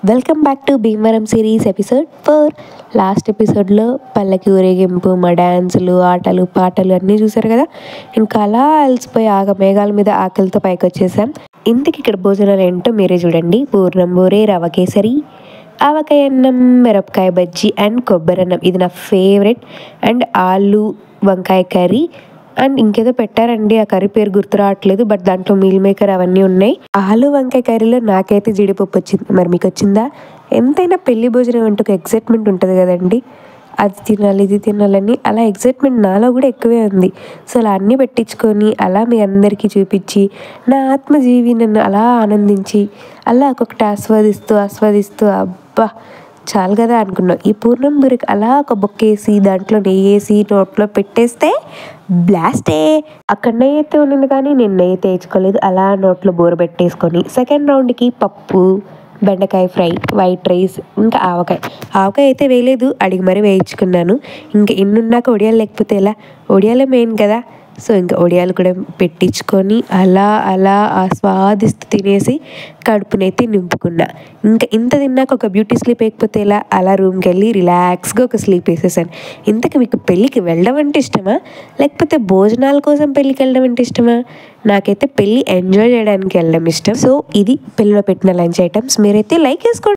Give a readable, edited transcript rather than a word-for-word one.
Welcome back to Bhimavaram series episode 4. Last ఎపిసోడ్లో పల్లకి ఊరేగింపు, మా డ్యాన్సులు, ఆటలు, పాటలు అన్నీ చూసారు కదా. ఇంకా అలా అలసిపోయి మేఘాల మీద ఆకలితో పైకి వచ్చేసాం. ఇంతకి ఇక్కడ భోజనాలు ఏంటో మీరే చూడండి. పూర్ణం బూరే, రవ కేసరి, ఆవకాయ అన్నం, మిరపకాయ బజ్జీ అండ్ కొబ్బరి అన్నం. ఇది నా ఫేవరెట్. అండ్ ఆలు వంకాయ కర్రీ అండ్ ఇంకేదో పెట్టారండి, ఆ కర్రీ పేరు గుర్తు రావట్లేదు, బట్ దాంట్లో మీల్ మేకర్ అవన్నీ ఉన్నాయి. ఆలు వంకాయ కర్రీలో నాకైతే జీడిపప్పు వచ్చింది. మరి మీకు వచ్చిందా? ఎంతైనా పెళ్లి భోజనం అంటే ఒక ఎక్సైట్మెంట్ ఉంటుంది కదండి. అది తినాలి, ఇది తినాలని అలా ఎక్సైట్మెంట్ నాలో కూడా ఎక్కువే ఉంది. సో అలా అన్నీ పెట్టించుకొని అలా మీ అందరికీ చూపించి నా ఆత్మజీవి నన్ను అలా ఆనందించి అలా ఒక్కొక్కటి ఆస్వాదిస్తూ అబ్బా చాలు కదా అనుకున్నాం. ఈ పూర్ణం బూరెకి అలా ఒక బొక్కేసి దాంట్లో నెయ్యి వేసి నోట్లో పెట్టేస్తే బ్లాస్టే. అక్కడ నెయ్యి అయితే ఉన్నది కానీ నేను నెయ్యి తెచ్చుకోలేదు. అలా నోట్లో బూర పెట్టేసుకొని సెకండ్ రౌండ్కి పప్పు, బెండకాయ ఫ్రై, వైట్ రైస్, ఇంకా ఆవకాయ అయితే వేయలేదు, అడిగి మరీ వేయించుకున్నాను. ఇంకా ఇన్నున్నాక ఒడియాలు లేకపోతే ఎలా? ఒడియాలే మెయిన్ కదా. సో ఇంకా ఒడియాలు కూడా పెట్టించుకొని అలా ఆస్వాదిస్తూ తినేసి కడుపునైతే నింపుకున్నా. ఇంకా ఇంత తిన్నాక ఒక బ్యూటీ స్లీప్ వేయకపోతే ఎలా? అలా రూమ్కి వెళ్ళి రిలాక్స్గా ఒక స్లీప్ వేసేసాను. ఇంతకు మీకు పెళ్ళికి వెళ్ళడం అంటే ఇష్టమా, లేకపోతే భోజనాల కోసం పెళ్ళికి వెళ్ళడం అంటే ఇష్టమా? నాకైతే పెళ్ళి ఎంజాయ్ చేయడానికి వెళ్ళడం ఇష్టం. సో ఇది పెళ్ళిలో పెట్టిన లంచ్ ఐటమ్స్. మీరైతే లైక్ చేసుకోండి.